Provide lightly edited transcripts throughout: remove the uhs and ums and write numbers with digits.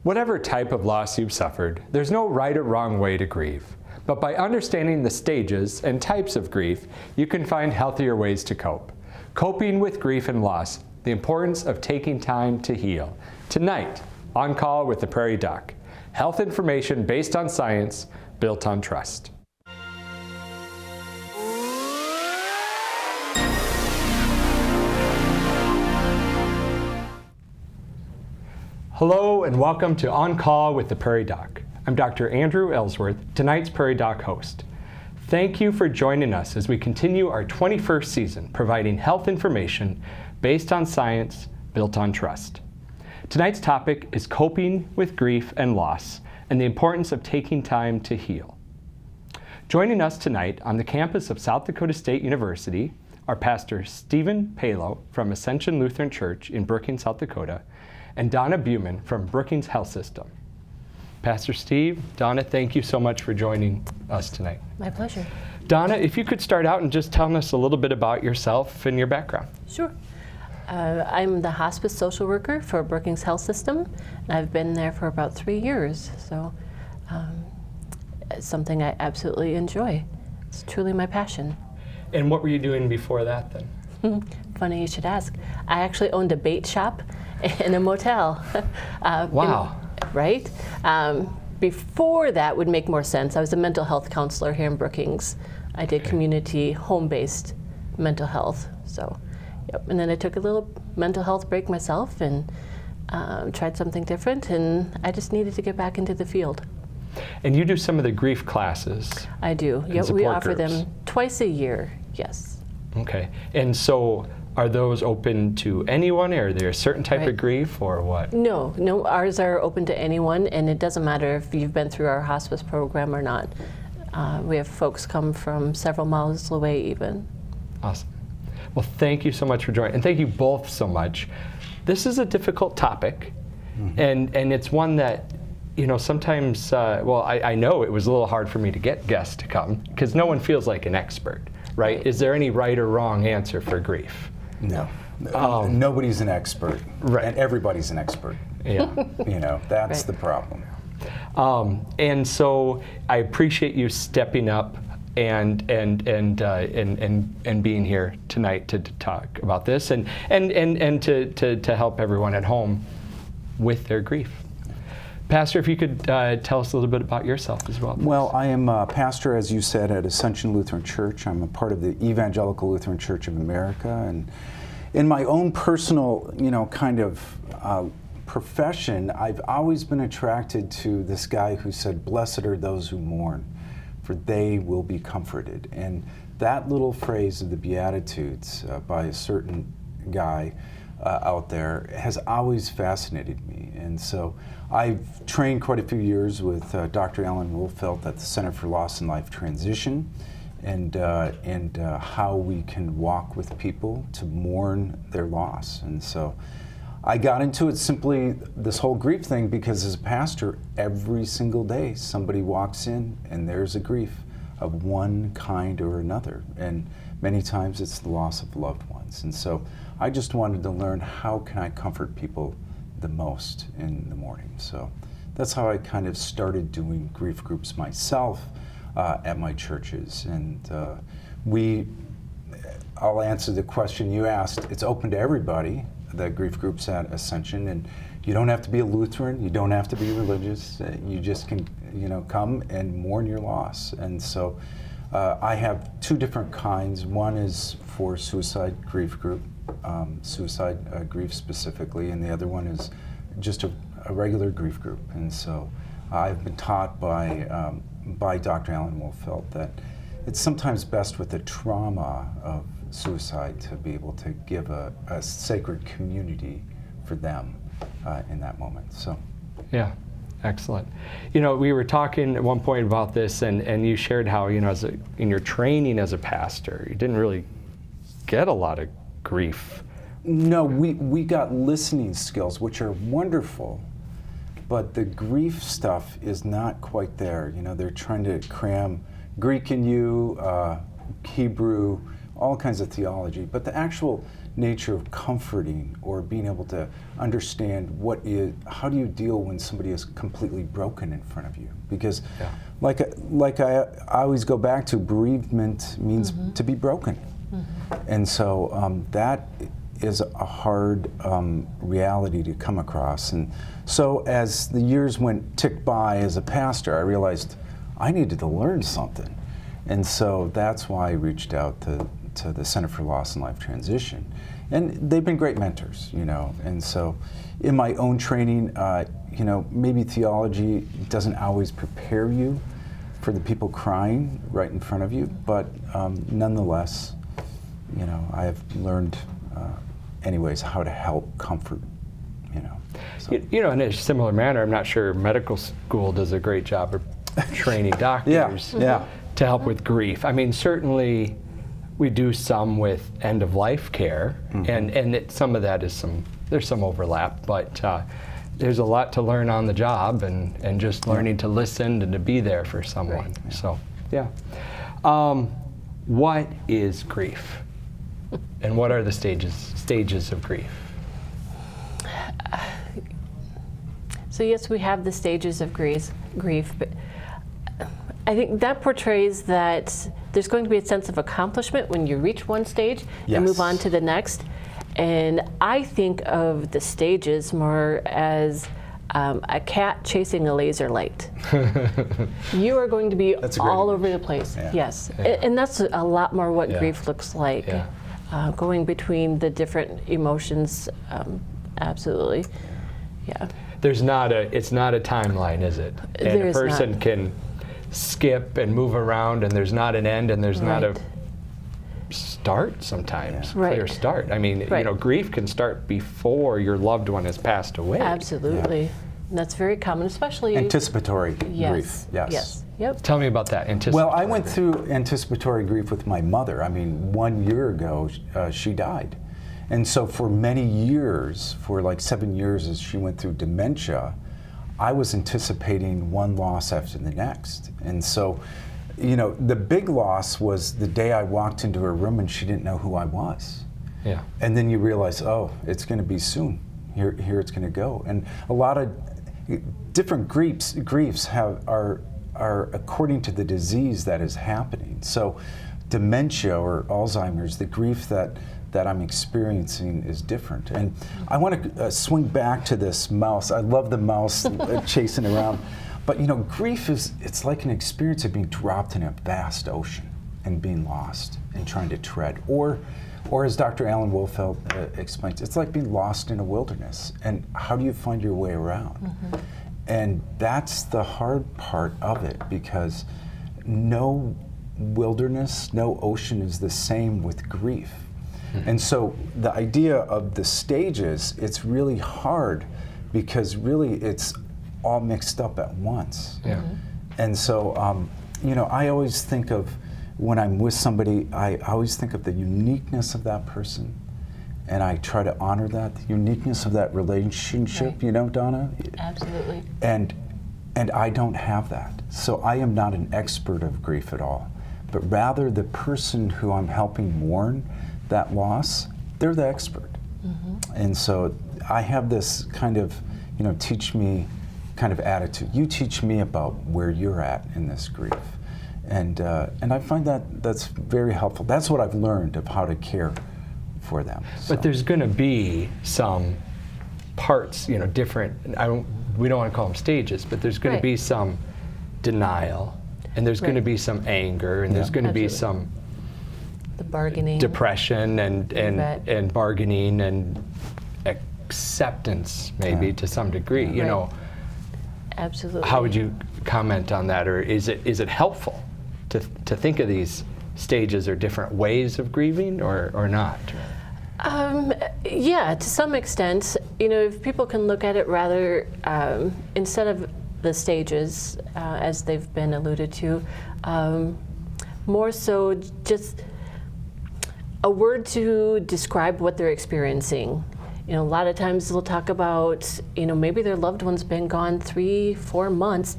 Whatever type of loss you've suffered, there's no right or wrong way to grieve. But by understanding the stages and types of grief, you can find healthier ways to cope. Coping with grief and loss, the importance of taking time to heal. Tonight, On Call with the Prairie Doc. Health information based on science, built on trust. Hello and welcome to On Call with the Prairie Doc. I'm Dr. Andrew Ellsworth, tonight's Prairie Doc host. Thank you for joining us as we continue our 21st season providing health information based on science, built on trust. Tonight's topic is coping with grief and loss and the importance of taking time to heal. Joining us tonight on the campus of South Dakota State University are Pastor Stephen Palo from Ascension Lutheran Church in Brookings, South Dakota, and Donna Bumann from Brookings Health System. Pastor Steve, Donna, thank you so much for joining us tonight. My pleasure. Donna, if you could start out and just tell us a little bit about yourself and your background. Sure. I'm the hospice social worker for Brookings Health System, and I've been there for about 3 years, so it's something I absolutely enjoy. It's truly my passion. And what were you doing before that then? Funny you should ask. I actually owned a bait shop in a motel. Wow. Right? Before that would make more sense. I was a mental health counselor here in Brookings. I did community home-based mental health. So, yep. And then I took a little mental health break myself and tried something different, and I just needed to get back into the field. And you do some of the grief classes. I do. Yep, we offer them twice a year, yes. Okay. And so are those open to anyone, or are there a certain type of grief, or what? No, ours are open to anyone, and it doesn't matter if you've been through our hospice program or not. We have folks come from several miles away even. Awesome. Well, thank you so much for joining, and thank you both so much. This is a difficult topic, and it's one that, you know, sometimes, I know it was a little hard for me to get guests to come, because no one feels like an expert, right? Is there any right or wrong answer for grief? No. Nobody's an expert, right. And everybody's an expert. Yeah. You know, that's the problem. And so I appreciate you stepping up and being here tonight to talk about this and to help everyone at home with their grief. Pastor, if you could tell us a little bit about yourself as well. Please. Well, I am a pastor, as you said, at Ascension Lutheran Church. I'm a part of the Evangelical Lutheran Church of America, and in my own personal, kind of profession, I've always been attracted to this guy who said, "Blessed are those who mourn, for they will be comforted." And that little phrase of the Beatitudes by a certain guy out there has always fascinated me. And so I've trained quite a few years with Dr. Alan Wolfelt at the Center for Loss and Life Transition, and how we can walk with people to mourn their loss. And so I got into it simply, this whole grief thing, because as a pastor, every single day somebody walks in and there's a grief of one kind or another. And many times it's the loss of loved ones. And so I just wanted to learn, how can I comfort people the most in the morning? So that's how I kind of started doing grief groups myself at my churches. And I'll answer the question you asked. It's open to everybody, the grief groups at Ascension, and you don't have to be a Lutheran, you don't have to be religious, you just can come and mourn your loss. And so I have two different kinds. One is for suicide grief group, suicide grief specifically, and the other one is just a regular grief group. And so I've been taught by Dr. Alan Wolfelt that it's sometimes best with the trauma of suicide to be able to give a sacred community for them in that moment. So, yeah. Excellent. We were talking at one point about this, and you shared how, in your training as a pastor, you didn't really get a lot of grief. No, we got listening skills, which are wonderful, but the grief stuff is not quite there. They're trying to cram Greek in you, Hebrew, all kinds of theology, but the actual nature of comforting or being able to understand how do you deal when somebody is completely broken in front of you? Because like I always go back to, bereavement means to be broken. And so that is a hard reality to come across. And so as the years ticked by as a pastor, I realized I needed to learn something. And so that's why I reached out to the Center for Loss and Life Transition. And they've been great mentors, And so in my own training, maybe theology doesn't always prepare you for the people crying right in front of you, but nonetheless, I have learned anyways how to help comfort, So. In a similar manner, I'm not sure medical school does a great job of training doctors to help with grief. I mean, certainly we do some with end-of-life care, and some of that there's some overlap, but there's a lot to learn on the job, and just learning to listen and to be there for someone. Right. So, what is grief? And what are the stages of grief? So yes, we have the stages of grief, but I think that portrays that there's going to be a sense of accomplishment when you reach one stage and move on to the next. And I think of the stages more as a cat chasing a laser light. You are going to be all over the place. Yeah. Yes. Yeah. And that's a lot more what grief looks like. Yeah. Going between the different emotions, absolutely. Yeah. It's not a timeline, is it? And There a is person not. can skip and move around, and there's not an end, and there's not a start sometimes, clear start. I mean, grief can start before your loved one has passed away. Absolutely. Yeah. And that's very common, especially Anticipatory grief. Yes. Yep. Tell me about that. Anticipatory. Well, I went through anticipatory grief with my mother. I mean, 1 year ago, she died. And so for many years, for like 7 years as she went through dementia, I was anticipating one loss after the next. And so, the big loss was the day I walked into her room and she didn't know who I was. Yeah. And then you realize, it's going to be soon. Here it's going to go. And a lot of different griefs are according to the disease that is happening. So dementia or Alzheimer's, the grief that I'm experiencing is different. And I want to swing back to this mouse. I love the mouse chasing around. But grief it's like an experience of being dropped in a vast ocean and being lost and trying to tread. Or as Dr. Alan Wolfeld explains, it's like being lost in a wilderness. And how do you find your way around? And that's the hard part of it, because no wilderness, no ocean is the same with grief. And so the idea of the stages, it's really hard because really it's all mixed up at once. Yeah. And so, I always think of, when I'm with somebody, I always think of the uniqueness of that person, and I try to honor that, the uniqueness of that relationship, Donna? Absolutely. And I don't have that. So I am not an expert of grief at all, but rather the person who I'm helping mourn that loss, they're the expert. And so I have this kind of, teach me kind of attitude. You teach me about where you're at in this grief. And I find that's very helpful. That's what I've learned of how to care for them. So. But there's going to be some parts, different. We don't want to call them stages, but there's going to be some denial, and there's going to be some anger, and there's going to be some the bargaining, depression, and bargaining, and acceptance, maybe to some degree. Absolutely. How would you comment on that, or is it helpful to think of these stages or different ways of grieving, or not? Yeah, to some extent. If people can look at it rather, instead of the stages, as they've been alluded to, more so just a word to describe what they're experiencing. A lot of times they'll talk about, maybe their loved one's been gone 3-4 months,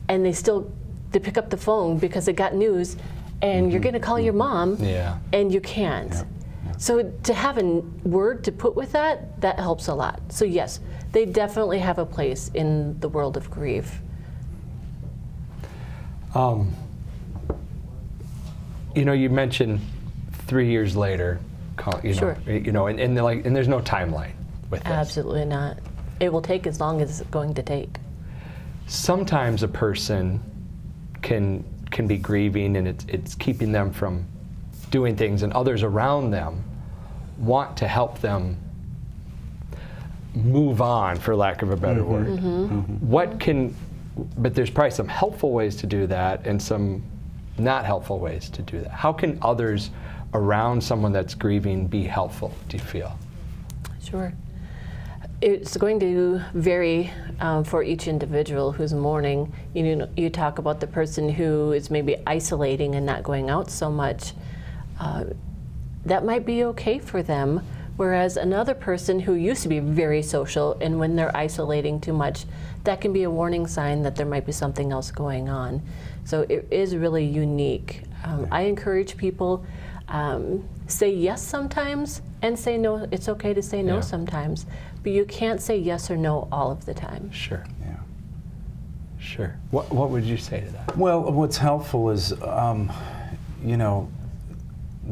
and they pick up the phone because they got news, and you're going to call your mom, and you can't. So to have a word to put with that, that helps a lot. So yes, they definitely have a place in the world of grief. You know, you mentioned 3 years later, Sure. and there's no timeline with this. Absolutely not. It will take as long as it's going to take. Sometimes a person can be grieving, and it's keeping them from doing things, and others around them want to help them move on, for lack of a better word. But there's probably some helpful ways to do that and some not helpful ways to do that. How can others around someone that's grieving be helpful, do you feel? Sure. It's going to vary for each individual who's mourning. You talk about the person who is maybe isolating and not going out so much. That might be okay for them, whereas another person who used to be very social, and when they're isolating too much, that can be a warning sign that there might be something else going on. So it is really unique. I encourage people, say yes sometimes and say no. It's okay to say no sometimes, but you can't say yes or no all of the time. Sure. Yeah. Sure. What would you say to that? Well, what's helpful is,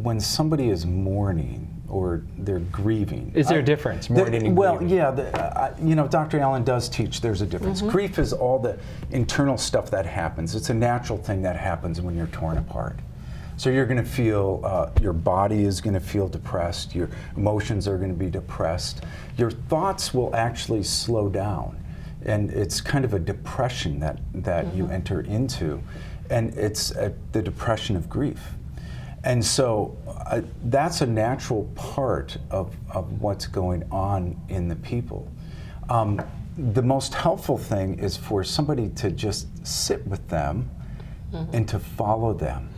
when somebody is mourning or they're grieving. Is there a difference, mourning and grieving? Yeah, Dr. Allen does teach there's a difference. Grief is all the internal stuff that happens. It's a natural thing that happens when you're torn apart. So you're going to feel, your body is going to feel depressed, your emotions are going to be depressed, your thoughts will actually slow down. And it's kind of a depression that you enter into, and it's the depression of grief. And so that's a natural part of what's going on in the people. The most helpful thing is for somebody to just sit with them and to follow them,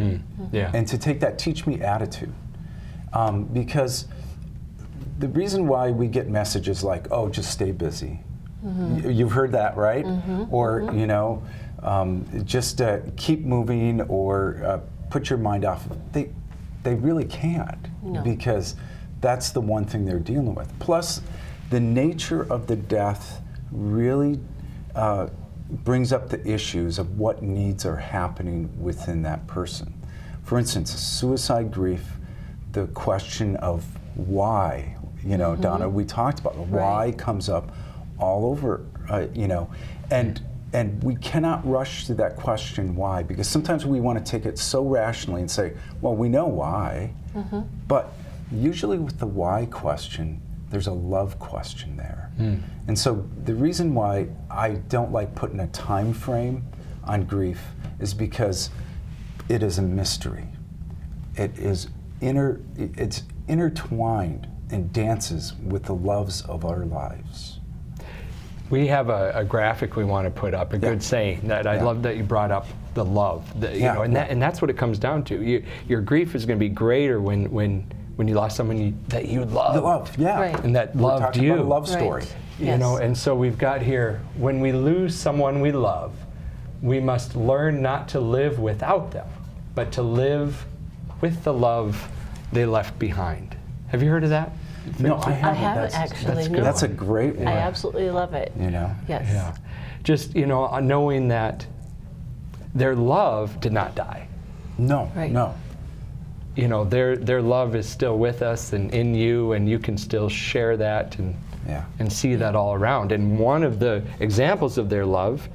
and to take that teach me attitude. Because the reason why we get messages like, oh, just stay busy. You've heard that, right? Or, just keep moving, or put your mind off. They really can't, because that's the one thing they're dealing with. Plus, the nature of the death really brings up the issues of what needs are happening within that person. For instance, suicide grief, the question of why, Donna, we talked about why comes up all over, and we cannot rush to that question why, because sometimes we want to take it so rationally and say, well, we know why, but usually with the why question, there's a love question there. And so the reason why I don't like putting a time frame on grief is because it is a mystery. It's intertwined and dances with the loves of our lives. We have a graphic we want to put up, a good saying that I love that you brought up, the love. And that's what it comes down to. Your grief is going to be greater when you lost someone that you love. The love, and that loved you. About a love story. And so we've got here, when we lose someone we love, we must learn not to live without them, but to live with the love they left behind. Have you heard of that? No, I haven't. I haven't actually. That's a great one. I absolutely love it. Yes. Yeah. Just, knowing that their love did not die. No, Right. no. Their love is still with us and in you, and you can still share that and see that all around. And one of the examples of their love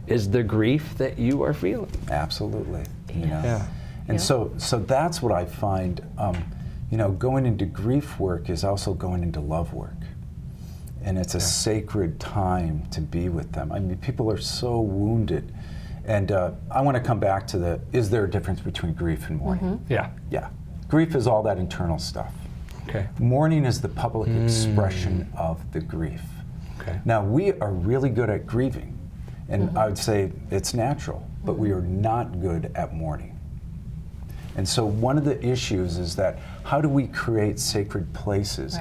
is the grief that you are feeling. Absolutely. Yeah. And so that's what I find, going into grief work is also going into love work. And it's a sacred time to be with them. I mean, people are so wounded. And I want to come back to is there a difference between grief and mourning? Yeah. Grief is all that internal stuff. Okay. Mourning is the public expression of the grief. Okay. Now, we are really good at grieving, and I would say it's natural, but we are not good at mourning. And so one of the issues is that how do we create sacred places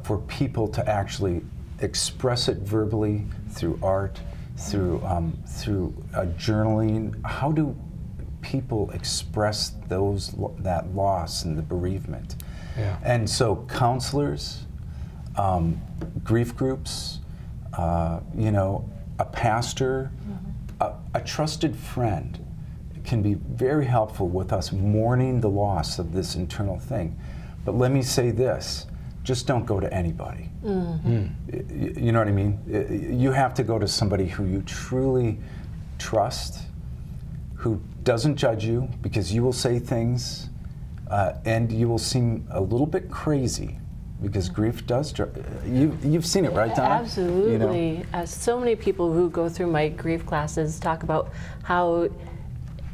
for people to actually express it verbally through art, through journaling? How do people express that loss and the bereavement? Yeah. And so counselors, grief groups, a pastor, a trusted friend can be very helpful with us mourning the loss of this internal thing. But let me say this, just don't go to anybody. You know what I mean? You have to go to somebody who you truly trust, who doesn't judge you, because you will say things and you will seem a little bit crazy, because grief does. You've seen it, right, Donna? Absolutely. You know? So many people who go through my grief classes talk about how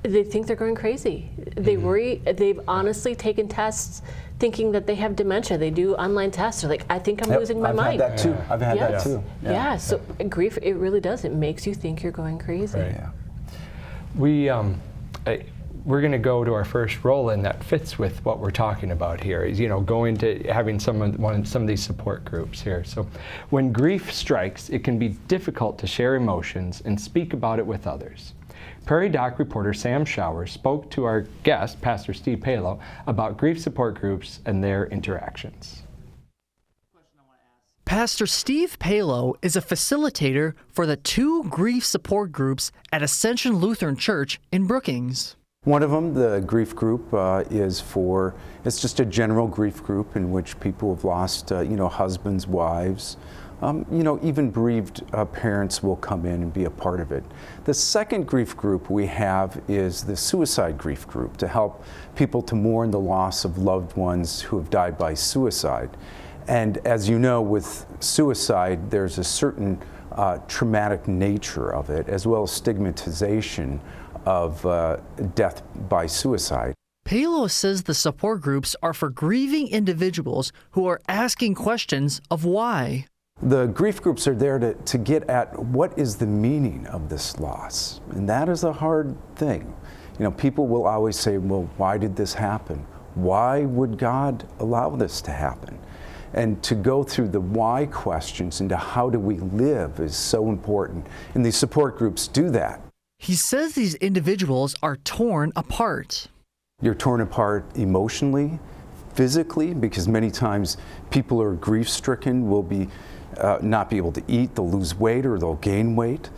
they think they're going crazy. They worry. They've honestly taken tests thinking that they have dementia. They do online tests. They're like, I think I'm losing my mind. I've had that too. I've had that too. Yeah. So grief, it really does. It makes you think you're going crazy. Right. Yeah. We're going to go to our first roll-in that fits with what we're talking about here, is, going to having some of these support groups here. So when grief strikes, it can be difficult to share emotions and speak about it with others. Prairie Doc reporter Sam Schauer spoke to our guest, Pastor Steve Palo, about grief support groups and their interactions. Pastor Steve Palo is a facilitator for the 2 grief support groups at Ascension Lutheran Church in Brookings. One of them, the grief group, it's just a general grief group in which people have lost, husbands, wives, even bereaved parents will come in and be a part of it. The second grief group we have is the suicide grief group, to help people to mourn the loss of loved ones who have died by suicide. And as you know, with suicide, there's a certain traumatic nature of it, as well as stigmatization of death by suicide. Palo says the support groups are for grieving individuals who are asking questions of why. The grief groups are there to get at what is the meaning of this loss. And that is a hard thing. People will always say, well, why did this happen? Why would God allow this to happen? And to go through the why questions into how do we live is so important. And these support groups do that. He says these individuals are torn apart. You're torn apart emotionally, physically, because many times people who are grief-stricken will not be able to eat, they'll lose weight or they'll gain weight.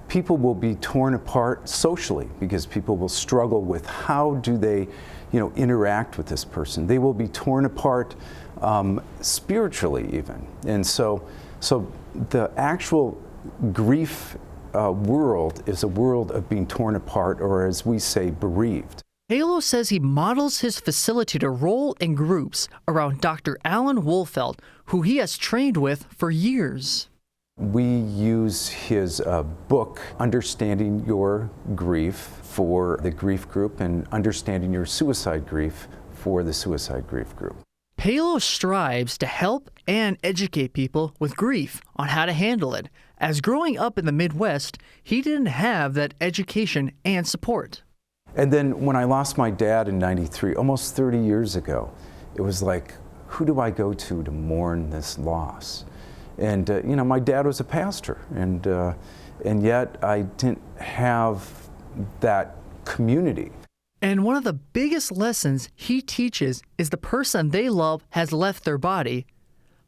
People will be torn apart socially, because people will struggle with how do they interact with this person. They will be torn apart spiritually even. And so the actual grief world is a world of being torn apart, or as we say, bereaved. Palo says he models his facilitator role in groups around Dr. Alan Wolfelt, who he has trained with for years. We use his book, Understanding Your Grief, for the grief group, and Understanding Your Suicide Grief for the suicide grief group. Palo strives to help and educate people with grief on how to handle it, as growing up in the Midwest, he didn't have that education and support. And then when I lost my dad in '93, almost 30 years ago, it was like, who do I go to mourn this loss? And my dad was a pastor, and yet I didn't have that community. And one of the biggest lessons he teaches is the person they love has left their body,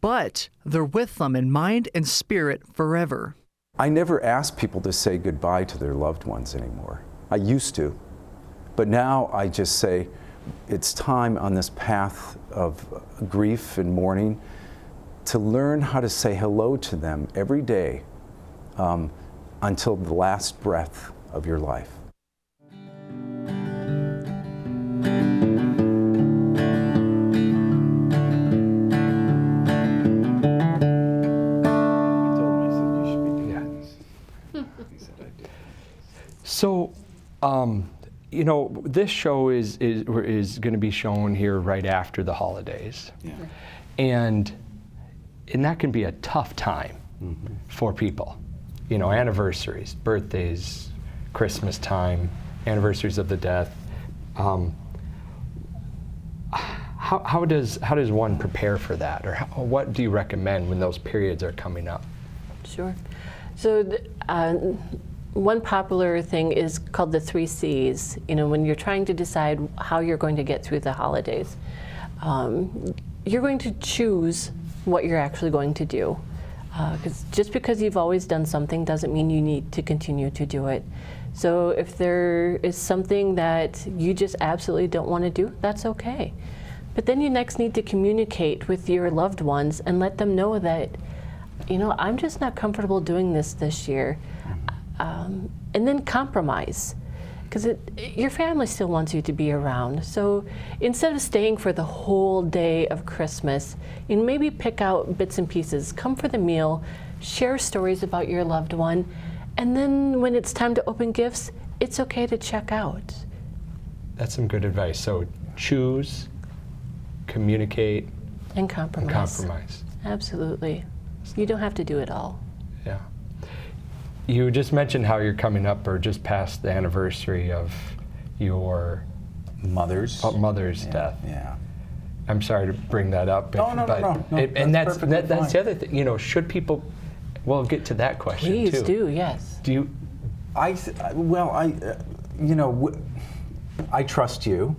but they're with them in mind and spirit forever. I never ask people to say goodbye to their loved ones anymore. I used to, but now I just say, it's time on this path of grief and mourning to learn how to say hello to them every day until the last breath of your life. So, this show is going to be shown here right after the holidays. Yeah. And that can be a tough time for people. Anniversaries, birthdays, Christmas time, anniversaries of the death. How does one prepare for that, or what do you recommend when those periods are coming up? Sure. So one popular thing is called the 3 C's. When you're trying to decide how you're going to get through the holidays, you're going to choose what you're actually going to do. Because just because you've always done something doesn't mean you need to continue to do it. So if there is something that you just absolutely don't want to do, that's okay. But then you next need to communicate with your loved ones and let them know that, I'm just not comfortable doing this year. And then compromise. Because your family still wants you to be around. So instead of staying for the whole day of Christmas, maybe pick out bits and pieces, come for the meal, share stories about your loved one, and then when it's time to open gifts, it's okay to check out. That's some good advice. So choose, communicate, and compromise. Absolutely. You don't have to do it all. Yeah. You just mentioned how you're coming up or just past the anniversary of your mother's death. Yeah. I'm sorry to bring that up. No. And that's the other thing. Should people? We'll get to that question too. Please do. Yes. Do you? I trust you,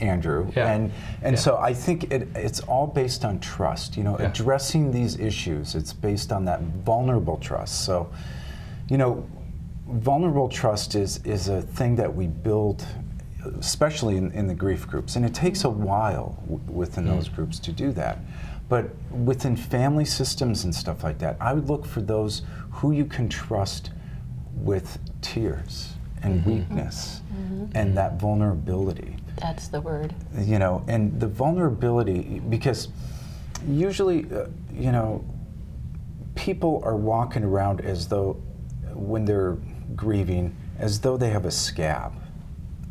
Andrew, Yeah. and so I think it's all based on trust. Addressing these issues, it's based on that vulnerable trust. So, vulnerable trust is a thing that we build, especially in the grief groups, and it takes a while within those groups to do that. But within family systems and stuff like that, I would look for those who you can trust with tears and weakness and that vulnerability. That's the word. And the vulnerability, because usually, people are walking around as though, when they're grieving, as though they have a scab,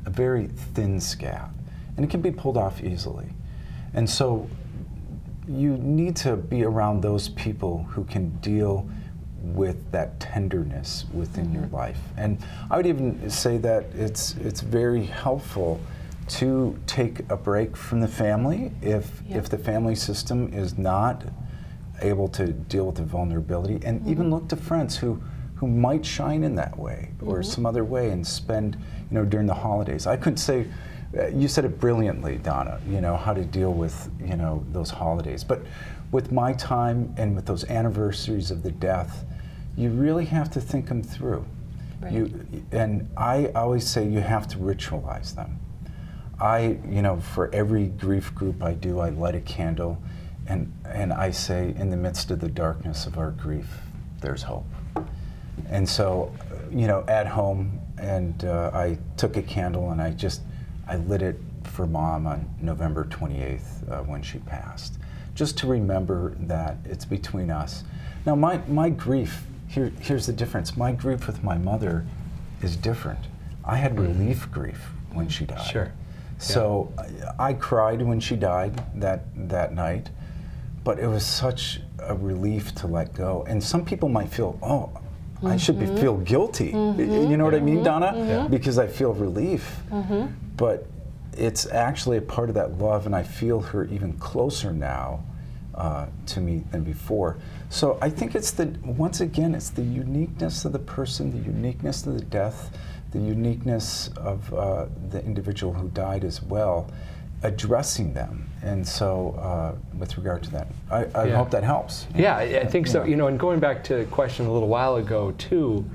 a very thin scab, and it can be pulled off easily. And so you need to be around those people who can deal with that tenderness within your life. And I would even say that it's very helpful to take a break from the family if the family system is not able to deal with the vulnerability, and even look to friends who might shine in that way or some other way and spend, during the holidays. I could say, you said it brilliantly, Donna, how to deal with, those holidays. But with my time and with those anniversaries of the death, you really have to think them through. Right. And I always say you have to ritualize them. For every grief group I do, I light a candle and I say, in the midst of the darkness of our grief, there's hope. And so, at home, and I took a candle and I lit it for Mom on November 28th when she passed, just to remember that it's between us. Now, my grief, here's the difference. My grief with my mother is different. I had relief grief when she died. Sure. So I cried when she died that night, but it was such a relief to let go. And some people might feel, I should feel guilty. You know what I mean, Donna? Because I feel relief. But it's actually a part of that love, and I feel her even closer now to me than before. So I think once again, it's the uniqueness of the person, the uniqueness of the death, the uniqueness of the individual who died as well, addressing them. And so with regard to that, I hope that helps. Yeah, I think so. And going back to a question a little while ago too,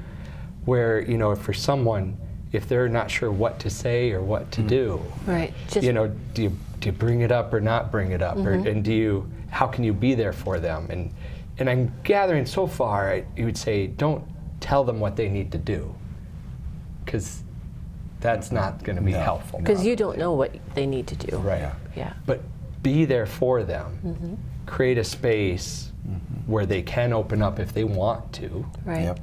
where, for someone, if they're not sure what to say or what to do, right? Do you bring it up or not bring it up, and how can you be there for them? And I'm gathering so far, you would say, don't tell them what they need to do, because that's not going to be helpful. Because you don't know what they need to do. Right. Yeah. But be there for them. Create a space where they can open up if they want to. Right. Yep.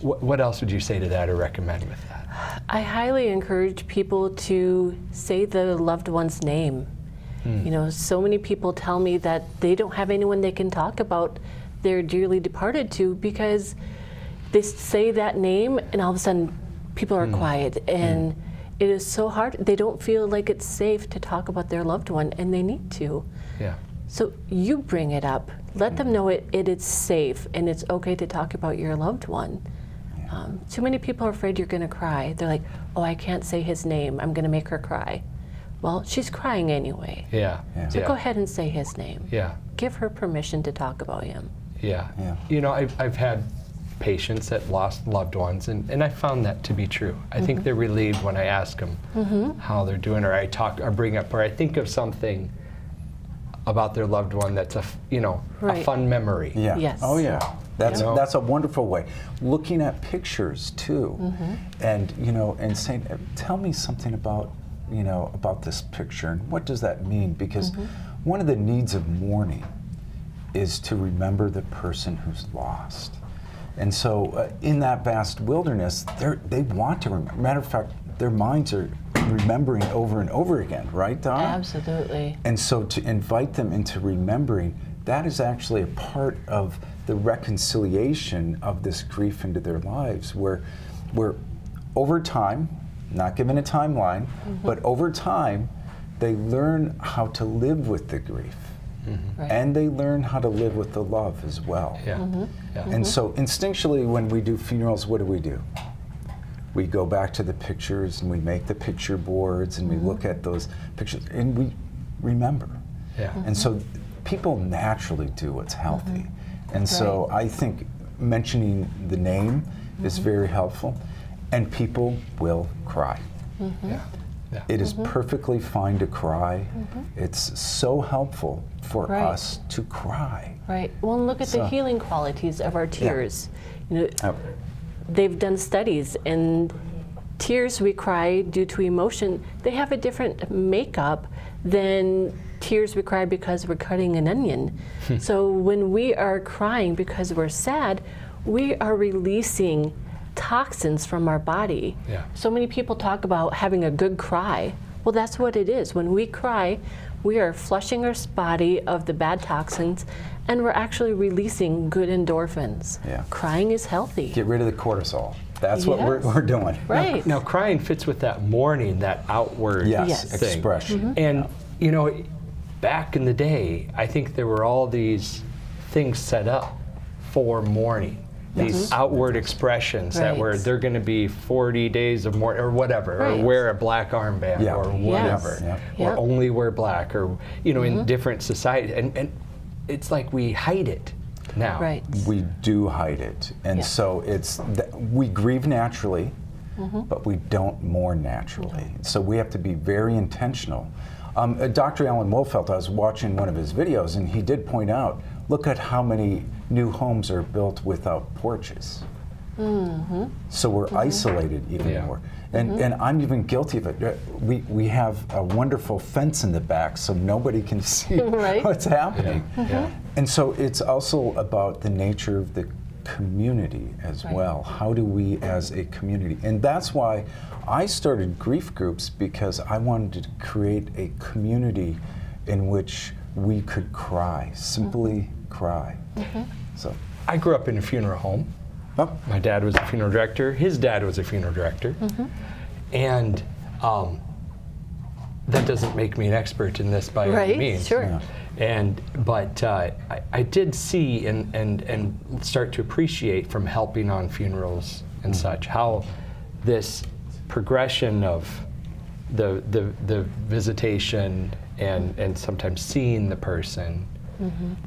What else would you say to that or recommend with that? I highly encourage people to say the loved one's name. So many people tell me that they don't have anyone they can talk about their dearly departed to, because they say that name and all of a sudden people are quiet, and it is so hard. They don't feel like it's safe to talk about their loved one, and they need to. Yeah. So you bring it up. Let them know it is safe and it's okay to talk about your loved one. Too many people are afraid you're going to cry. They're like, I can't say his name. I'm going to make her cry. Well, she's crying anyway. Yeah. So Yeah. go ahead and say his name. Yeah. Give her permission to talk about him. Yeah. Yeah. You know, I've had patients that lost loved ones, and I found that to be true. I think they're relieved when I ask them how they're doing, or I talk, or bring up, or I think of something about their loved one that's a Right. fun memory. Yeah. Yes. Oh yeah. That's You know? that's a wonderful way. Looking at pictures too, and and saying, tell me something about about this picture and what does that mean? Because one of the needs of mourning is to remember the person who's lost. And so in that vast wilderness, they want to remember. Matter of fact, their minds are remembering over and over again, right, Donna? Absolutely. And so to invite them into remembering, that is actually a part of the reconciliation of this grief into their lives, where over time, not given a timeline, but over time, they learn how to live with the grief. Right. And they learn how to live with the love as well. Yeah. Yeah. And so instinctually, when we do funerals, what do? We go back to the pictures and we make the picture boards and we look at those pictures and we remember. Yeah. And so people naturally do what's healthy. And so I think mentioning the name is very helpful, and people will cry. Yeah. Yeah. It is perfectly fine to cry. It's so helpful for Right. us to cry. Right. Well, and look at the So- healing qualities of our tears. Oh, They've done studies, and tears we cry due to emotion, they have a different makeup than tears we cry because we're cutting an onion. So when we are crying because we're sad, we are releasing toxins from our body. Yeah. So many people talk about having a good cry. Well, that's what it is. When we cry, we are flushing our body of the bad toxins, and we're actually releasing good endorphins. Yeah. Crying is healthy. get rid of the cortisol. That's what Yes. we're doing. Right. Now, crying fits with that mourning, that outward Yes, Yes. thing. expression. And, back in the day, I think there were all these things set up for mourning. These outward expressions that were, Right. they're going to be 40 days of mourning or whatever, Right. or wear a black armband Yeah. or Yes. whatever, Yeah. or Yep. only wear black, or, in different societies. And it's like we hide it now. Right. We do hide it. And Yeah. so we grieve naturally, but we don't mourn naturally. So we have to be very intentional. Dr. Alan Wolfelt, I was watching one of his videos, and he did point out, look at how many new homes are built without porches. So we're isolated even Yeah. more. And I'm even guilty of it. We have a wonderful fence in the back so nobody can see Right. what's happening. Yeah. And so it's also about the nature of the community as Right. well. How do we as a community? And that's why I started grief groups, because I wanted to create a community in which we could cry, simply cry. So, I grew up in a funeral home. oh, My dad was a funeral director. His dad was a funeral director. And that doesn't make me an expert in this by any Right, means. sure. Yeah. But I did see and start to appreciate from helping on funerals and such how this progression of the visitation and sometimes seeing the person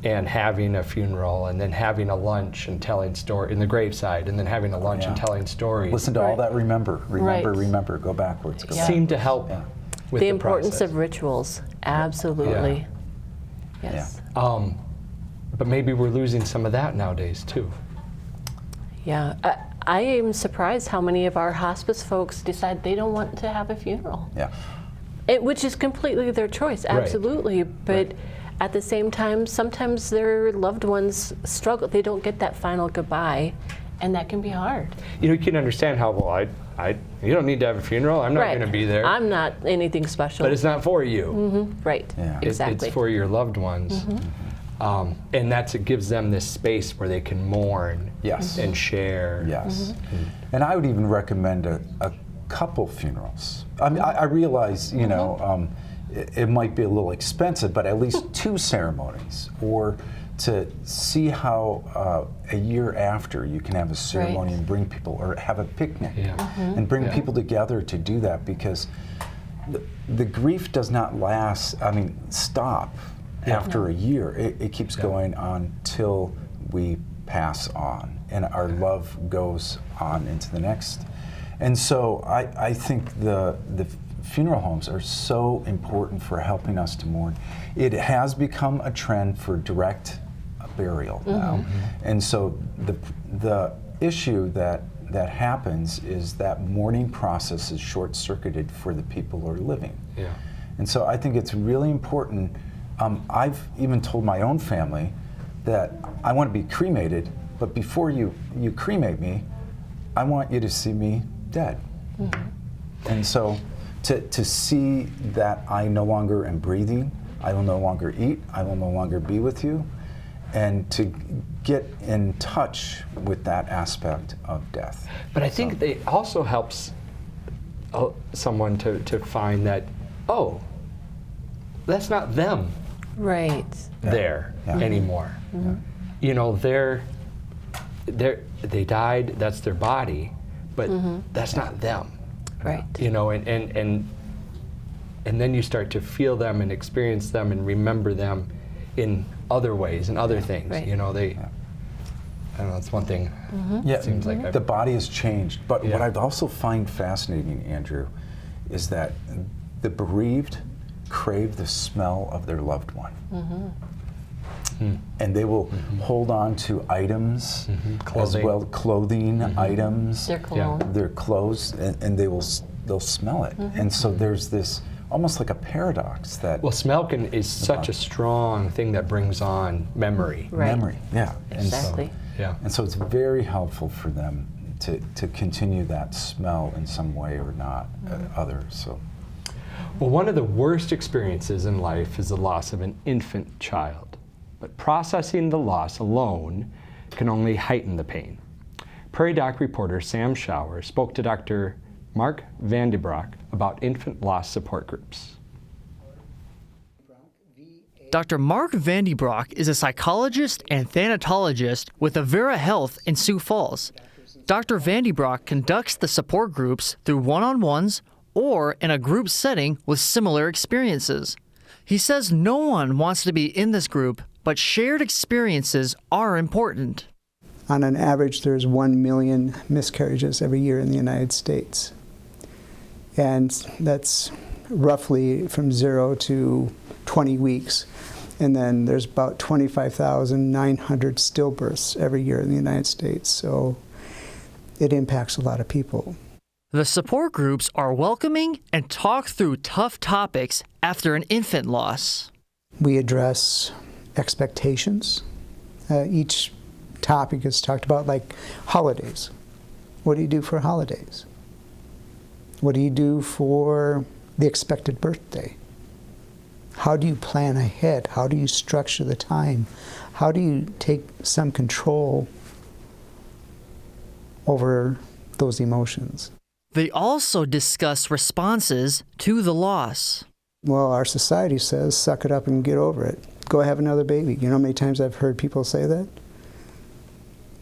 and having a funeral and then having a lunch and telling story in the graveside and then having a lunch and Yeah. telling stories listen to all Right. that. Remember, Right. remember. Go backwards. Go Yeah. seemed to help Yeah. with The importance process. of rituals. Absolutely. Yes. But maybe we're losing some of that nowadays too. Yeah. I am surprised how many of our hospice folks decide they don't want to have a funeral. Yeah. Which is completely their choice, absolutely. But at the same time, sometimes their loved ones struggle. They don't get that final goodbye, and that can be hard. You can understand how, you don't need to have a funeral. I'm not Right. going to be there. I'm not anything special. But it's not for you. Right. Yeah. Exactly. It's for your loved ones. And it gives them this space where they can mourn Yes. and share. Yes. And I would even recommend a couple funerals. I mean, I realize, it might be a little expensive, but at least 2 ceremonies, or to see how a year after you can have a ceremony and bring people, or have a picnic Yeah. and bring Yeah. people together to do that, because the grief does not stop after a year. It keeps going on till we pass on, and our love goes on into the next. And so I think the funeral homes are so important for helping us to mourn. It has become a trend for direct burial now. And so the issue that happens is that mourning process is short-circuited for the people who are living. Yeah. And so I think it's really important. I've even told my own family that I want to be cremated, but before you cremate me, I want you to see me dead. And so to see that I no longer am breathing, I will no longer eat, I will no longer be with you, and to get in touch with that aspect of death. But I think it also helps someone to find that, oh, that's not them Right. there anymore. You know, they died, that's their body, but that's not them. Right. You know, and then you start to feel them and experience them and remember them in other ways and other things. Right. You know, I don't know, that's one thing. Yeah, It seems like the body has changed. But what Yeah. I also find fascinating, Andrew, is that the bereaved crave the smell of their loved one. And they will hold on to items as well, clothing items, Their cologne. their clothes, and they'll smell it. And so there's this almost like a paradox that Well, smell is such a strong thing that brings on memory. Right. memory, Exactly. Yeah. And so it's very helpful for them to continue that smell in some way or not others. So. Well, one of the worst experiences in life is the loss of an infant child. But processing the loss alone can only heighten the pain. Prairie Doc reporter Sam Schauer spoke to Dr. Mark Vandebroek about infant loss support groups. Dr. Mark Vandebroek is a psychologist and thanatologist with Avera Health in Sioux Falls. Dr. Vandebroek conducts the support groups through one-on-ones or in a group setting with similar experiences. He says no one wants to be in this group, but shared experiences are important. On an average, there's 1 million miscarriages every year in the United States. And that's roughly from 0 to 20 weeks. And then there's about 25,900 stillbirths every year in the United States. So it impacts a lot of people. The support groups are welcoming and talk through tough topics after an infant loss. We address expectations. Each topic is talked about, like holidays. What do you do for holidays? What do you do for the expected birthday? How do you plan ahead? How do you structure the time? How do you take some control over those emotions? They also discuss responses to the loss. Well, our society says, suck it up and get over it. Go have another baby. You know how many times I've heard people say that?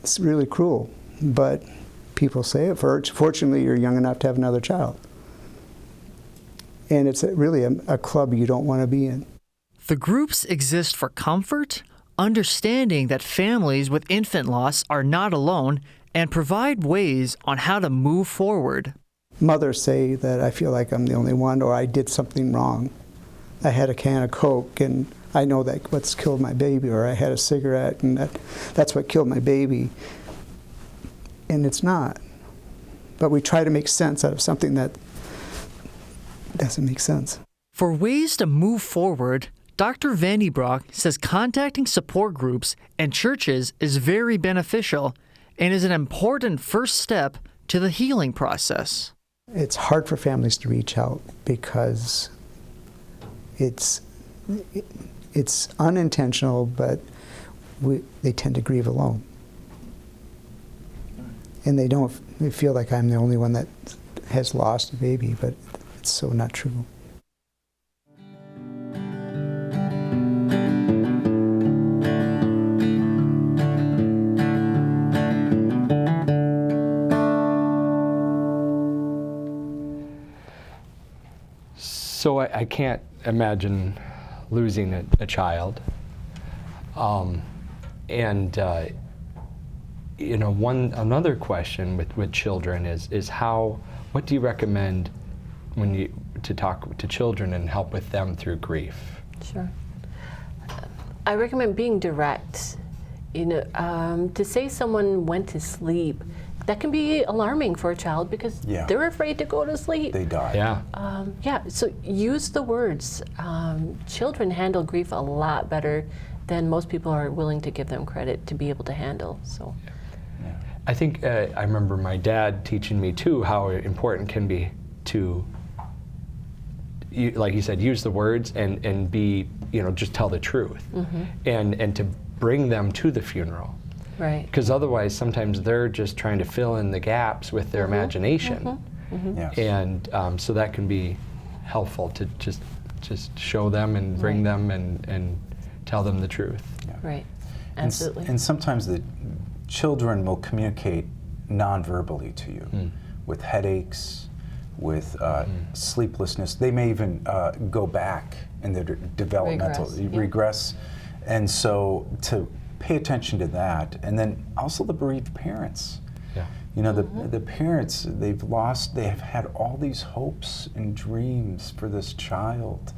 It's really cruel, but people say it. Fortunately, you're young enough to have another child. And it's really a club you don't want to be in. The groups exist for comfort, understanding that families with infant loss are not alone, and provide ways on how to move forward. Mothers say that I feel like I'm the only one, or I did something wrong. I had a can of Coke and I know that what's killed my baby, or I had a cigarette and that's what killed my baby. And it's not. But we try to make sense out of something that doesn't make sense. For ways to move forward, Dr. Vandebroek says contacting support groups and churches is very beneficial and is an important first step to the healing process. It's hard for families to reach out because it's unintentional, but they tend to grieve alone. And they feel like I'm the only one that has lost a baby, but it's so not true. So I can't imagine losing a child. Another question with children is what do you recommend to talk to children and help with them through grief? Sure. I recommend being direct. To say someone went to sleep, that can be alarming for a child because they're afraid to go to sleep. They die. Yeah. So use the words. Children handle grief a lot better than most people are willing to give them credit to be able to handle. So. Yeah. I think I remember my dad teaching me too how important it can be to, like you said, use the words and be, just tell the truth, and to bring them to the funeral. Right. Because otherwise, sometimes they're just trying to fill in the gaps with their imagination, Yes. and so that can be helpful to just show them and bring them and tell them the truth. Yeah. Right. Absolutely. And sometimes the children will communicate non-verbally to you with headaches, with sleeplessness. They may even go back in their developmental regress. And so to pay attention to that, and then also the bereaved parents. Yeah. The parents, they have had all these hopes and dreams for this child,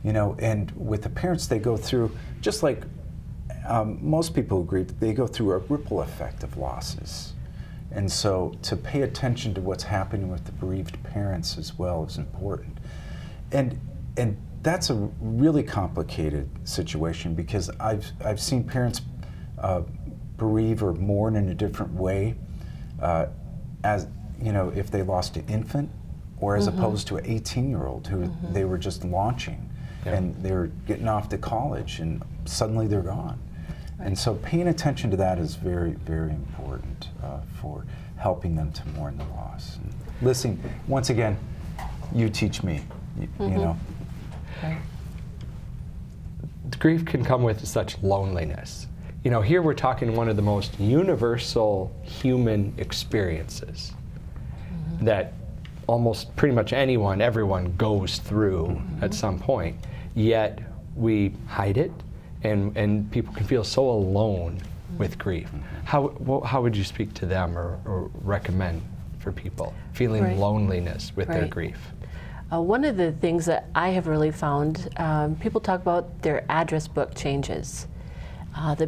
and with the parents they go through, just like most people who grieve, they go through a ripple effect of losses. And so to pay attention to what's happening with the bereaved parents as well is important. And that's a really complicated situation because I've seen parents bereave or mourn in a different way, as if they lost an infant, or as opposed to an 18-year-old who they were just launching, and they were getting off to college, and suddenly they're gone. Right. And so paying attention to that is very, very important for helping them to mourn the loss. And listening, once again, you teach me, you know. Right. Grief can come with such loneliness. Here we're talking one of the most universal human experiences that almost pretty much everyone goes through at some point, yet we hide it, and people can feel so alone with grief. How would you speak to them or recommend for people feeling loneliness with their grief? One of the things that I have really found, people talk about their address book changes. The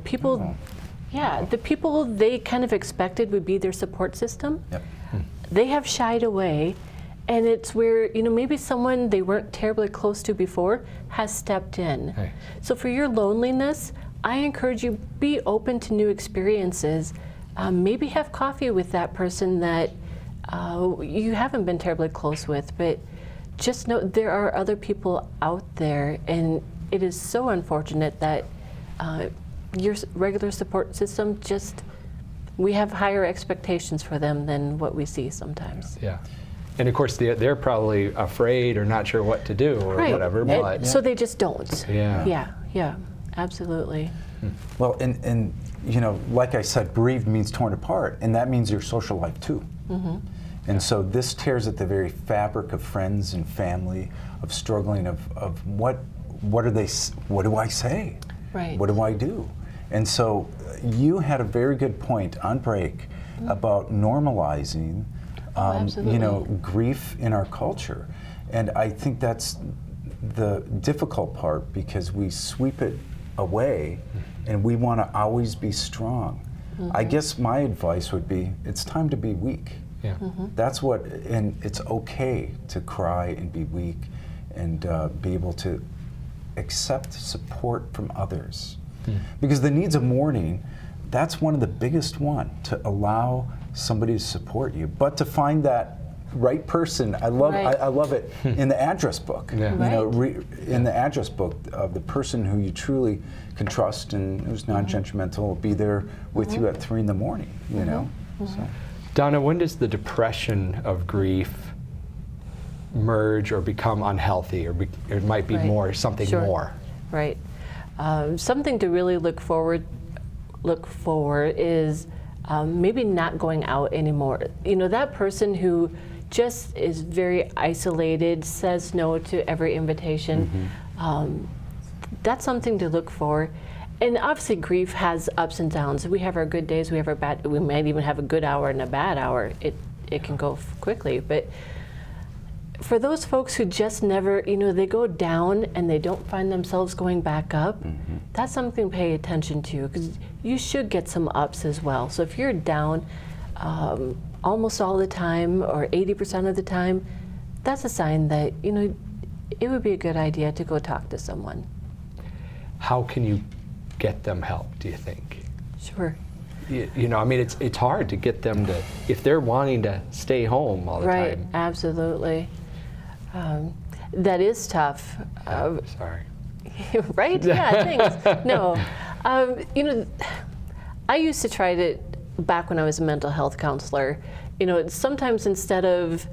people they kind of expected would be their support system, they have shied away, and it's where maybe someone they weren't terribly close to before has stepped in. Right. So for your loneliness, I encourage you, be open to new experiences. Maybe have coffee with that person that you haven't been terribly close with, but just know there are other people out there, and it is so unfortunate that your regular support system we have higher expectations for them than what we see sometimes. Yeah. And of course, they're probably afraid or not sure what to do or whatever. But so they just don't. Yeah. Yeah, absolutely. Well, and like I said, bereaved means torn apart, and that means your social life too. And so this tears at the very fabric of friends and family, of struggling, of what do I say? Right. What do I do? And so you had a very good point on break about normalizing grief in our culture. And I think that's the difficult part, because we sweep it away and we want to always be strong. I guess my advice would be, it's time to be weak. Yeah. That's what, and it's okay to cry and be weak and be able to accept support from others. Because the needs of mourning, that's one of the biggest one, to allow somebody to support you, but to find that right person. I love it in the address book. Yeah. In the address book of the person who you truly can trust and who's non-judgmental, will be there with you at 3 a.m. So. Donna, when does the depression of grief merge or become unhealthy, or it might be more something more? Right. Something to really look forward is maybe not going out anymore. That person who just is very isolated, says no to every invitation, that's something to look for. And obviously grief has ups and downs. We have our good days, we have our bad, we might even have a good hour and a bad hour. It can go quickly, but for those folks who just never, they go down and they don't find themselves going back up, that's something to pay attention to, because you should get some ups as well. So if you're down almost all the time or 80% of the time, that's a sign that, it would be a good idea to go talk to someone. How can you get them help, do you think? Sure. It's hard to get them to, if they're wanting to stay home all the Right, time. absolutely. That is tough. Sorry. Right? Yeah, thanks. No. I used to try to, back when I was a mental health counselor, sometimes instead of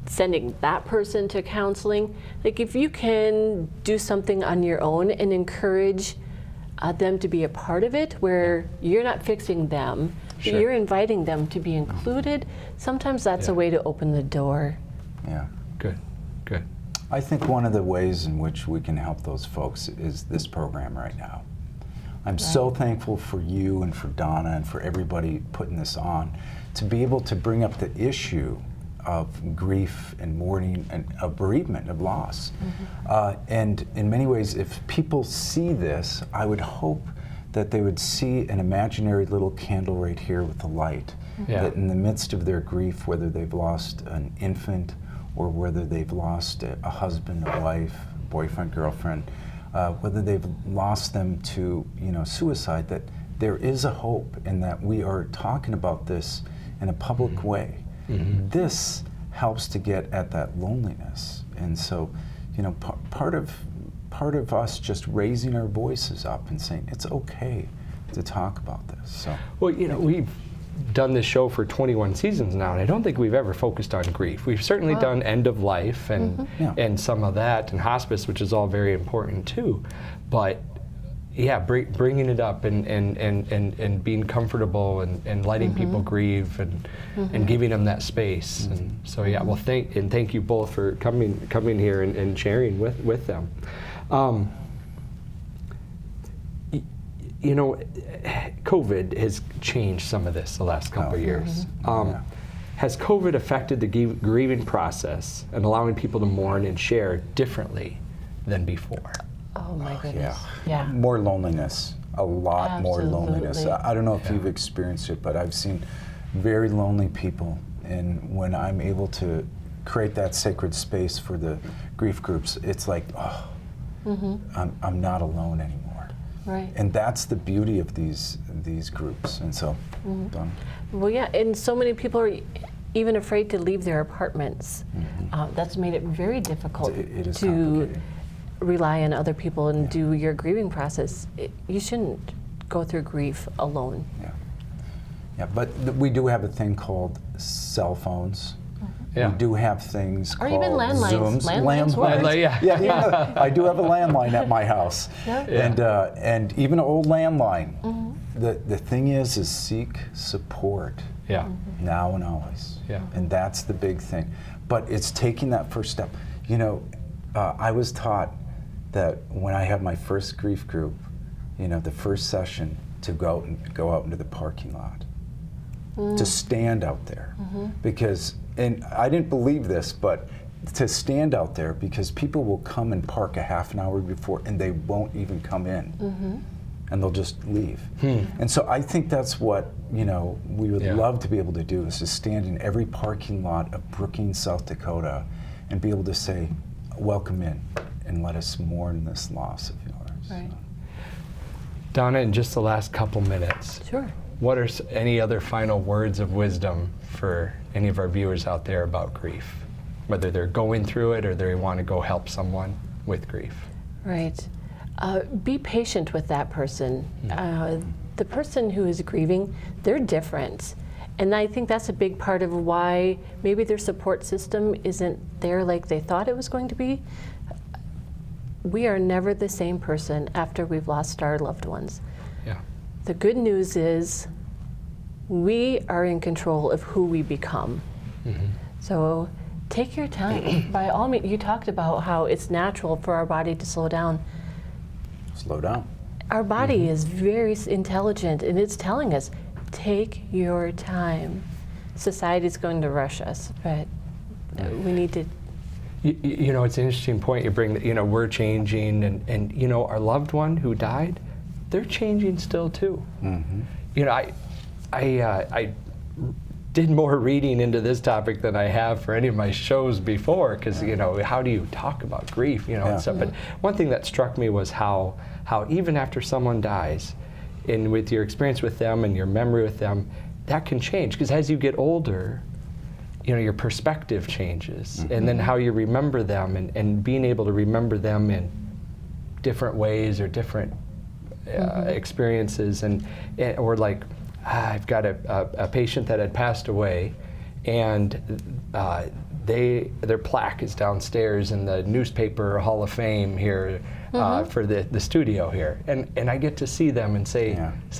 sending that person to counseling, like if you can do something on your own and encourage them to be a part of it, where you're not fixing them, but you're inviting them to be included, sometimes that's a way to open the door. Yeah. Good. I think one of the ways in which we can help those folks is this program right now. I'm so thankful for you and for Donna and for everybody putting this on, to be able to bring up the issue of grief and mourning and of bereavement, of loss. And in many ways, if people see this, I would hope that they would see an imaginary little candle right here with the light, that in the midst of their grief, whether they've lost an infant or whether they've lost a husband, a wife, boyfriend, girlfriend, whether they've lost them to suicide, that there is a hope, and that we are talking about this in a public way. This helps to get at that loneliness. And so, part of us just raising our voices up and saying it's okay to talk about this. So, well, we've done this show for 21 seasons now, and I don't think we've ever focused on grief. We've certainly done end of life and some of that, and hospice, which is all very important too. But bringing it up and being comfortable and letting people grieve and giving them that space. And so well, thank you both for coming here and sharing with them. COVID has changed some of this the last couple of years. Has COVID affected the grieving process and allowing people to mourn and share differently than before? Oh my goodness. Yeah. More loneliness, a lot more loneliness. Absolutely. I don't know if you've experienced it, but I've seen very lonely people, and when I'm able to create that sacred space for the grief groups, it's like, I'm not alone anymore. Right. And that's the beauty of these groups. And so, Donna. Well, yeah, and so many people are even afraid to leave their apartments. That's made it very difficult It is to complicated. rely on other people and do your grieving process. You shouldn't go through grief alone. Yeah, but we do have a thing called cell phones. We do have things Or called even landlines. Zooms. Landlines work. Yeah, I do have a landline at my house. Yeah. And even an old landline. The thing is seek support. Now and always. And that's the big thing. But it's taking that first step. I was taught that when I have my first grief group, the first session, to go out into the parking lot, to stand out there, because, and I didn't believe this, but to stand out there, because people will come and park a half an hour before, and they won't even come in, and they'll just leave. And so I think that's what we would love to be able to do, is to stand in every parking lot of Brookings, South Dakota, and be able to say, welcome in, and let us mourn this loss of yours. Right. Donna, in just the last couple minutes, Sure. what are any other final words of wisdom for any of our viewers out there about grief, whether they're going through it or they want to go help someone with grief? Right. Be patient with that person. The person who is grieving, they're different. And I think that's a big part of why maybe their support system isn't there like they thought it was going to be. We are never the same person after we've lost our loved ones. The good news is we are in control of who we become. So take your time. By all means, you talked about how it's natural for our body to slow down. Slow down. Our body is very intelligent, and it's telling us, take your time. Society's going to rush us, but we need to. You know, it's an interesting point you bring that, you know, we're changing, and you know, our loved one who died, they're changing still too. You know, I did more reading into this topic than I have for any of my shows before, because, you know, how do you talk about grief, you know, and stuff. But one thing that struck me was how even after someone dies, and with your experience with them and your memory with them, that can change, because as you get older, you know, your perspective changes, and then how you remember them, and being able to remember them in different ways or different experiences, or like, I've got a patient that had passed away, and their plaque is downstairs in the newspaper Hall of Fame here for the studio here, and I get to see them and say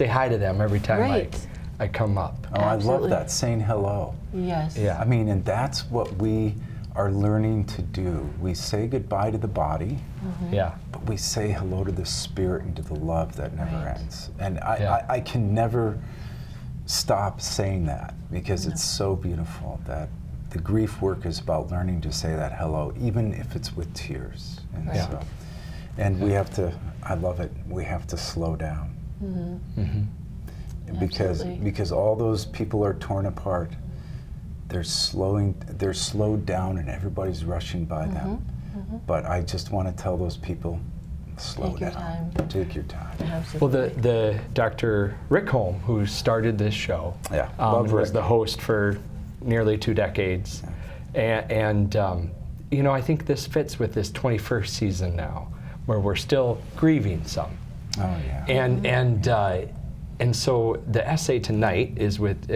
hi to them every time I come up. Oh, absolutely. I love that, saying hello. Yes. Yeah. I mean, and that's what we are learning to do. We say goodbye to the body, but we say hello to the spirit and to the love that never ends. And I can never stop saying that, because it's so beautiful that the grief work is about learning to say that hello, even if it's with tears. And and we have to, I love it, we have to slow down. Because all those people are torn apart, they're slowed down, and everybody's rushing by them. But I just want to tell those people, slow down. Take your time. Well, the Dr. Rick Holm, who started this show, was the host for nearly 2 decades, and you know, I think this fits with this 21st season now, where we're still grieving some. Oh yeah. And so the essay tonight is with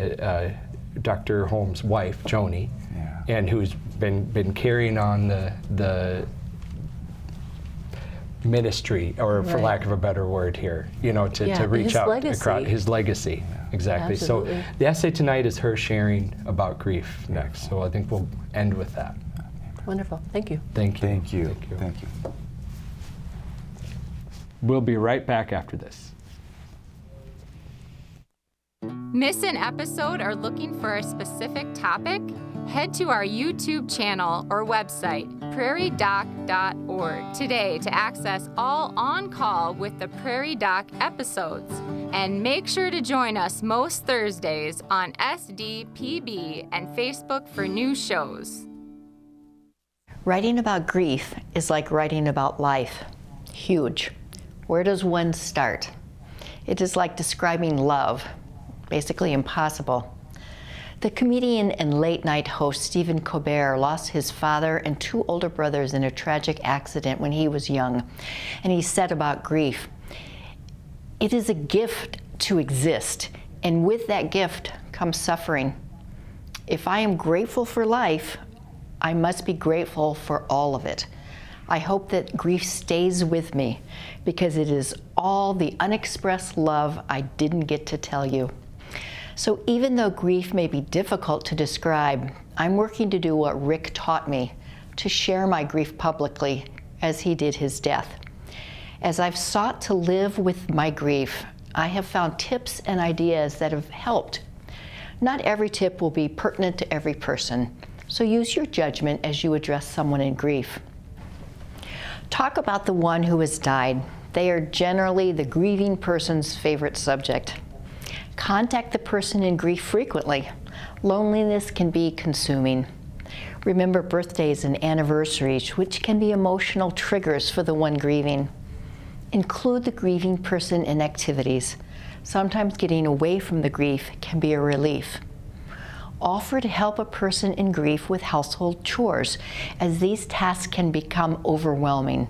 Dr. Holm's wife, Joni, and who's been carrying on the ministry, or for lack of a better word here, you know, to reach out across his legacy. Exactly. Absolutely. So the essay tonight is her sharing about grief next. So I think we'll end with that. Wonderful. Thank you. Thank you. Thank you. Thank you. We'll be right back after this. Miss an episode or looking for a specific topic? Head to our YouTube channel or website, prairiedoc.org, today to access all On Call with the Prairie Doc episodes. And make sure to join us most Thursdays on SDPB and Facebook for new shows. Writing about grief is like writing about life. Huge. Where does one start? It is like describing love. Basically impossible. The comedian and late-night host Stephen Colbert lost his father and 2 older brothers in a tragic accident when he was young. And he said about grief, "It is a gift to exist, and with that gift comes suffering. If I am grateful for life, I must be grateful for all of it. I hope that grief stays with me, because it is all the unexpressed love I didn't get to tell you." So even though grief may be difficult to describe, I'm working to do what Rick taught me, to share my grief publicly, as he did his death. As I've sought to live with my grief, I have found tips and ideas that have helped. Not every tip will be pertinent to every person, so use your judgment as you address someone in grief. Talk about the one who has died. They are generally the grieving person's favorite subject. Contact the person in grief frequently. Loneliness can be consuming. Remember birthdays and anniversaries, which can be emotional triggers for the one grieving. Include the grieving person in activities. Sometimes getting away from the grief can be a relief. Offer to help a person in grief with household chores, as these tasks can become overwhelming.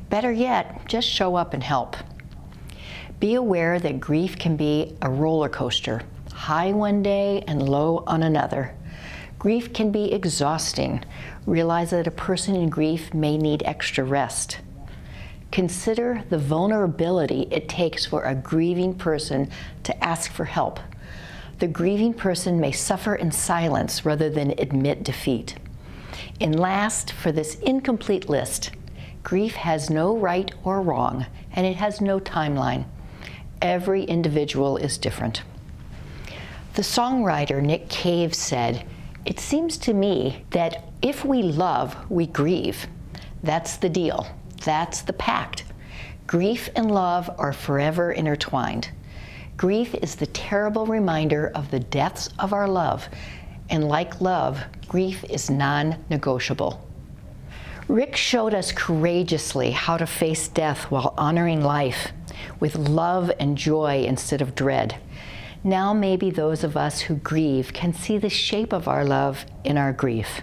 Better yet, just show up and help. Be aware that grief can be a roller coaster, high one day and low on another. Grief can be exhausting. Realize that a person in grief may need extra rest. Consider the vulnerability it takes for a grieving person to ask for help. the grieving person may suffer in silence rather than admit defeat. And last, for this incomplete list, grief has no right or wrong, and it has no timeline. Every individual is different. The songwriter Nick Cave said, "It seems to me that if we love, we grieve. That's the deal. That's the pact. Grief and love are forever intertwined. Grief is the terrible reminder of the depths of our love, and like love, grief is non-negotiable." Rick showed us courageously how to face death while honoring life, with love and joy instead of dread. Now maybe those of us who grieve can see the shape of our love in our grief.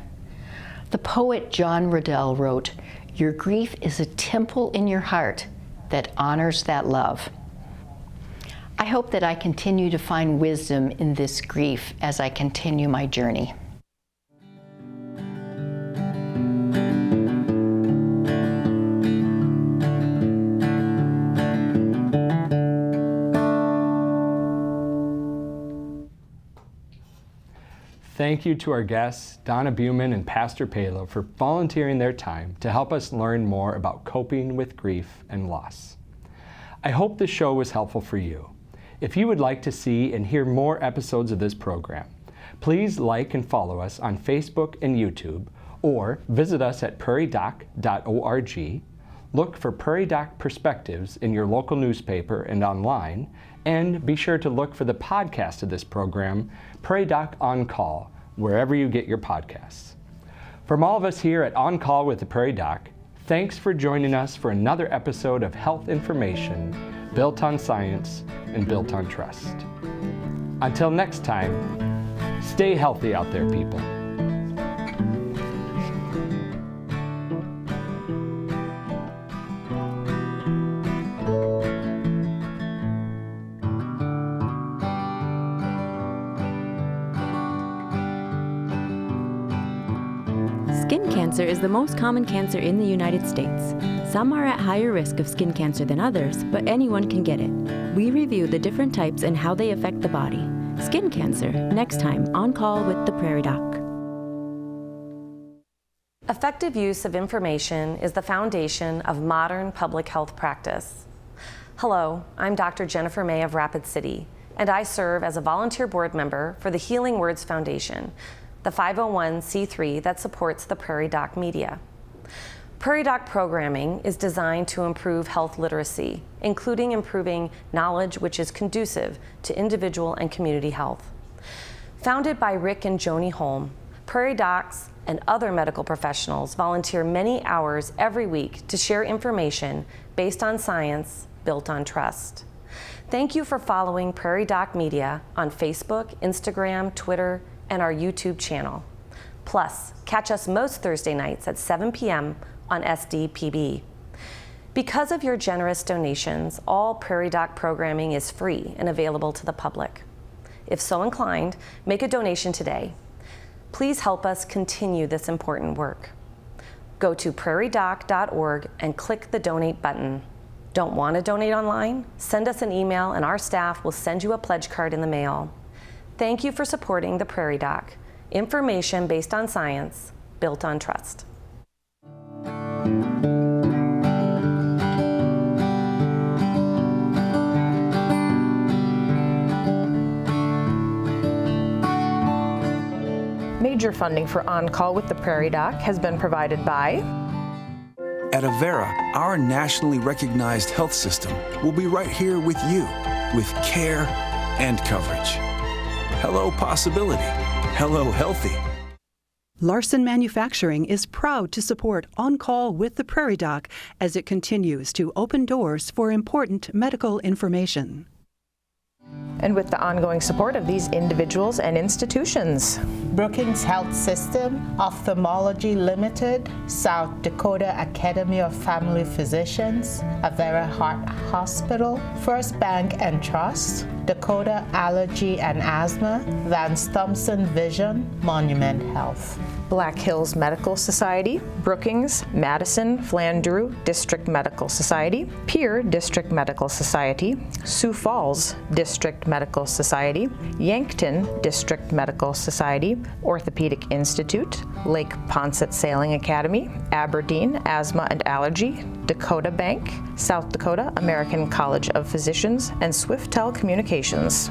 The poet John Riddell wrote, "Your grief is a temple in your heart that honors that love." I hope that I continue to find wisdom in this grief as I continue my journey. Thank you to our guests, Donna Bumann and Pastor Palo, for volunteering their time to help us learn more about coping with grief and loss. I hope this show was helpful for you. If you would like to see and hear more episodes of this program, please like and follow us on Facebook and YouTube, or visit us at prairiedoc.org. Look for Prairie Doc Perspectives in your local newspaper and online, and be sure to look for the podcast of this program, Prairie Doc On Call, wherever you get your podcasts. From all of us here at On Call with the Prairie Doc, thanks for joining us for another episode of health information built on science and built on trust. Until next time, stay healthy out there, people. Skin cancer is the most common cancer in the United States. Some are at higher risk of skin cancer than others, but anyone can get it. We review the different types and how they affect the body. Skin cancer, next time on Call with the Prairie Doc. Effective use of information is the foundation of modern public health practice. Hello, I'm Dr. Jennifer May of Rapid City, and I serve as a volunteer board member for the Healing Words Foundation, the 501c3 that supports the Prairie Doc media. Prairie Doc programming is designed to improve health literacy, including improving knowledge which is conducive to individual and community health. Founded by Rick and Joni Holm, Prairie Docs and other medical professionals volunteer many hours every week to share information based on science, built on trust. Thank you for following Prairie Doc Media on Facebook, Instagram, Twitter, and our YouTube channel. Plus, catch us most Thursday nights at 7 p.m. on SDPB. Because of your generous donations, all Prairie Doc programming is free and available to the public. If so inclined, make a donation today. Please help us continue this important work. Go to prairiedoc.org and click the donate button. Don't want to donate online? Send us an email and our staff will send you a pledge card in the mail. Thank you for supporting the Prairie Doc. Information based on science, built on trust. Major funding for On Call with the Prairie Doc has been provided by At Avera, our nationally recognized health system will be right here with you, with care and coverage. Hello, possibility. Hello, healthy. Larson Manufacturing is proud to support On Call with the Prairie Doc as it continues to open doors for important medical information. and with the ongoing support of these individuals and institutions. Brookings Health System, Ophthalmology Limited, South Dakota Academy of Family Physicians, Avera Heart Hospital, First Bank and Trust, Dakota Allergy and Asthma, Vance Thompson Vision, Monument Health. Black Hills Medical Society, Brookings, Madison, Flandreau District Medical Society, Pierre District Medical Society, Sioux Falls District Medical Society, Yankton District Medical Society, Orthopedic Institute, Lake Poncet Sailing Academy, Aberdeen Asthma and Allergy, Dakota Bank, South Dakota American College of Physicians, and Swiftel Communications.